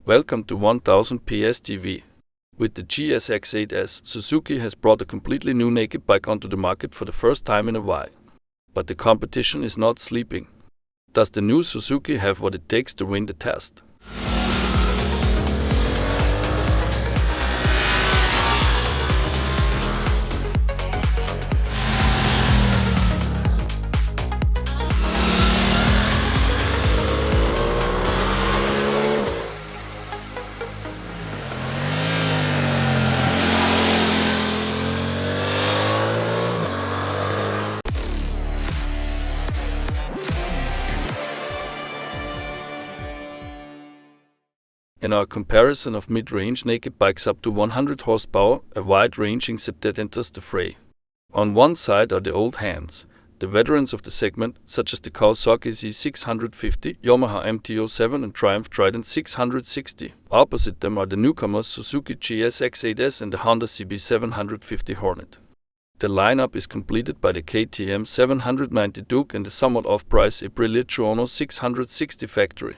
Welcome to 1000 PS TV. With the GSX-8S, Suzuki has brought a completely new naked bike onto the market for the first time in a while. But the competition is not sleeping. Does the new Suzuki have what it takes to win the test? In our comparison of mid-range naked bikes up to 100 horsepower, a wide-ranging septet enters the fray. On one side are the old hands, the veterans of the segment, such as the Suzuki GSX-8S, Yamaha MT-07 and Triumph Trident 660. Opposite them are the newcomers Suzuki GSX-8S and the Honda CB750 Hornet. The lineup is completed by the KTM 790 Duke and the somewhat off-price Aprilia Tuono 660 factory.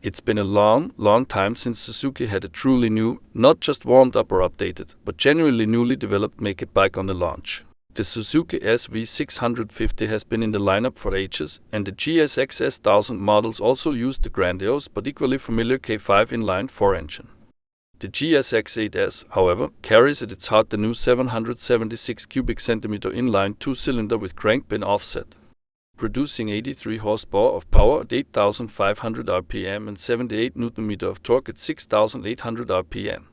It's been a long time since Suzuki had a truly new, not just warmed up or updated, but genuinely newly developed naked bike on the launch. The Suzuki SV650 has been in the lineup for ages, and the GSX-S 1000 models also used the grandiose but equally familiar K5 inline 4 engine. The GSX-8S, however, carries at its heart the new 776 cubic centimeter inline 2-cylinder with crankpin offset, producing 83 horsepower of power at 8,500 rpm and 78 Nm of torque at 6,800 rpm.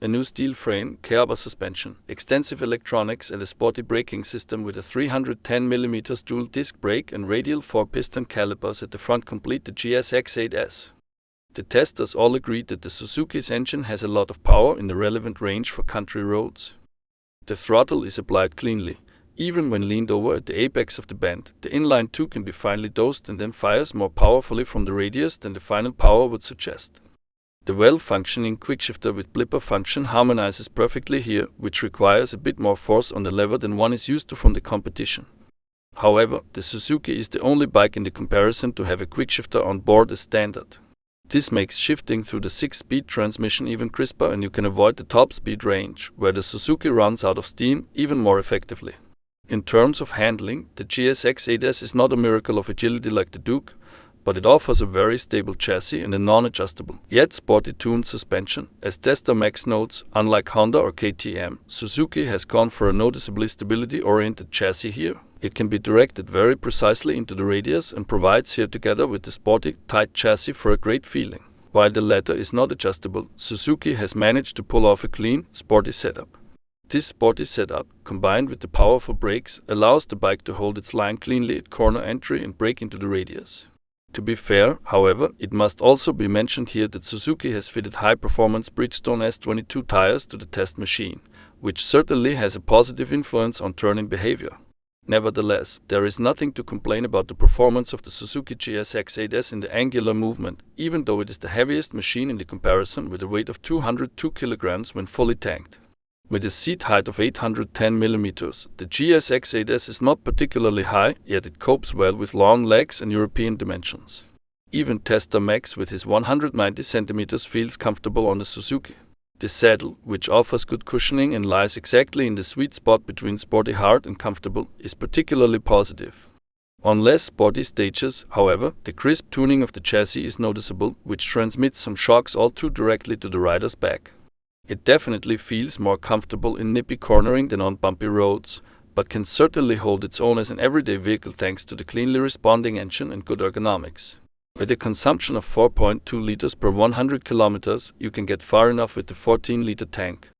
A new steel frame, Kerber suspension, extensive electronics and a sporty braking system with a 310mm dual disc brake and radial 4-piston calipers at the front complete the GSX-8S. The testers all agreed that the Suzuki's engine has a lot of power in the relevant range for country roads. The throttle is applied cleanly. Even when leaned over at the apex of the bend, the inline 2 can be finely dosed and then fires more powerfully from the radius than the final power would suggest. The well-functioning quickshifter with blipper function harmonizes perfectly here, which requires a bit more force on the lever than one is used to from the competition. However, the Suzuki is the only bike in the comparison to have a quickshifter on board as standard. This makes shifting through the 6-speed transmission even crisper, and you can avoid the top speed range, where the Suzuki runs out of steam, even more effectively. In terms of handling, the GSX-8S is not a miracle of agility like the Duke, but it offers a very stable chassis and a non-adjustable, yet sporty tuned suspension. As Tester Max notes, unlike Honda or KTM, Suzuki has gone for a noticeably stability-oriented chassis here. It can be directed very precisely into the radius and provides here together with the sporty, tight chassis for a great feeling. While the latter is not adjustable, Suzuki has managed to pull off a clean, sporty setup. This sporty setup, combined with the powerful brakes, allows the bike to hold its line cleanly at corner entry and brake into the radius. To be fair, however, it must also be mentioned here that Suzuki has fitted high-performance Bridgestone S22 tires to the test machine, which certainly has a positive influence on turning behavior. Nevertheless, there is nothing to complain about the performance of the Suzuki GSX-8S in the angular movement, even though it is the heaviest machine in the comparison with a weight of 202 kg when fully tanked. With a seat height of 810 mm, the GSX-8S is not particularly high, yet it copes well with long legs and European dimensions. Even Tester Max with his 190 cm feels comfortable on the Suzuki. The saddle, which offers good cushioning and lies exactly in the sweet spot between sporty hard and comfortable, is particularly positive. On less sporty stages, however, the crisp tuning of the chassis is noticeable, which transmits some shocks all too directly to the rider's back. It definitely feels more comfortable in nippy cornering than on bumpy roads, but can certainly hold its own as an everyday vehicle thanks to the cleanly responding engine and good ergonomics. With a consumption of 4.2 liters per 100 kilometers, you can get far enough with the 14-liter tank.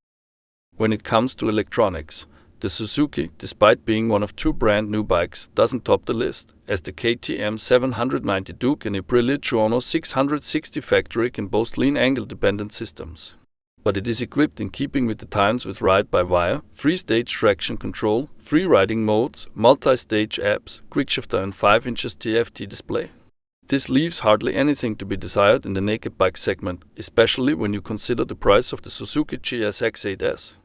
When it comes to electronics, the Suzuki, despite being one of two brand new bikes, doesn't top the list, as the KTM 790 Duke and Aprilia Tuono 660 factory can boast lean angle-dependent systems. But it is equipped in keeping with the times with ride-by-wire, 3-stage traction control, 3 riding modes, multi-stage apps, quickshifter and 5 inches TFT display. This leaves hardly anything to be desired in the naked bike segment, especially when you consider the price of the Suzuki GSX-8S.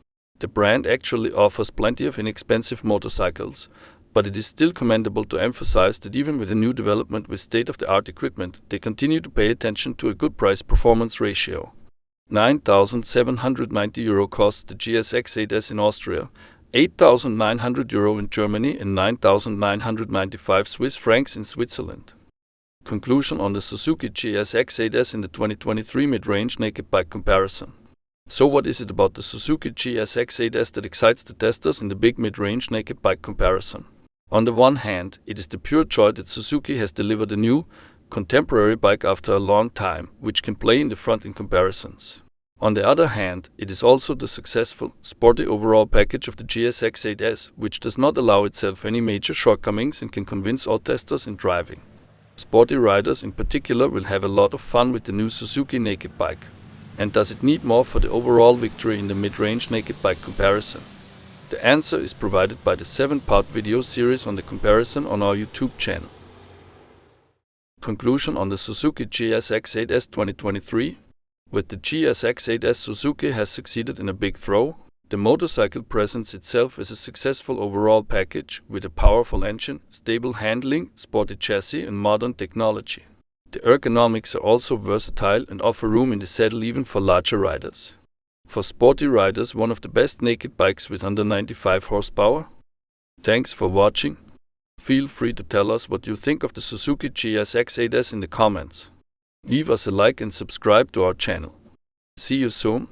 The brand actually offers plenty of inexpensive motorcycles, But it is still commendable to emphasize that even with a new development with state-of-the-art equipment, they continue to pay attention to a good price-performance ratio. €9,790 costs the GSX-8S in Austria, €8,900 in Germany and 9,995 Swiss francs in Switzerland. Conclusion on the Suzuki GSX-8S in the 2023 mid-range naked bike comparison. So what is it about the Suzuki GSX-8S that excites the testers in the big mid-range naked bike comparison? On the one hand, it is the pure joy that Suzuki has delivered a new, contemporary bike after a long time, which can play in the front in comparisons. On the other hand, it is also the successful, sporty overall package of the GSX-8S, which does not allow itself any major shortcomings and can convince all testers in driving. Sporty riders in particular will have a lot of fun with the new Suzuki naked bike. And does it need more for the overall victory in the mid-range naked bike comparison? The answer is provided by the 7-part video series on the comparison on our YouTube channel. Conclusion on the Suzuki GSX-8S 2023. With the GSX-8S, Suzuki has succeeded in a big throw. The motorcycle presents itself as a successful overall package with a powerful engine, stable handling, sporty chassis and modern technology. The ergonomics are also versatile and offer room in the saddle even for larger riders. For sporty riders, one of the best naked bikes with under 95 horsepower. Thanks for watching. Feel free to tell us what you think of the Suzuki GSX-8S in the comments. Leave us a like and subscribe to our channel. See you soon.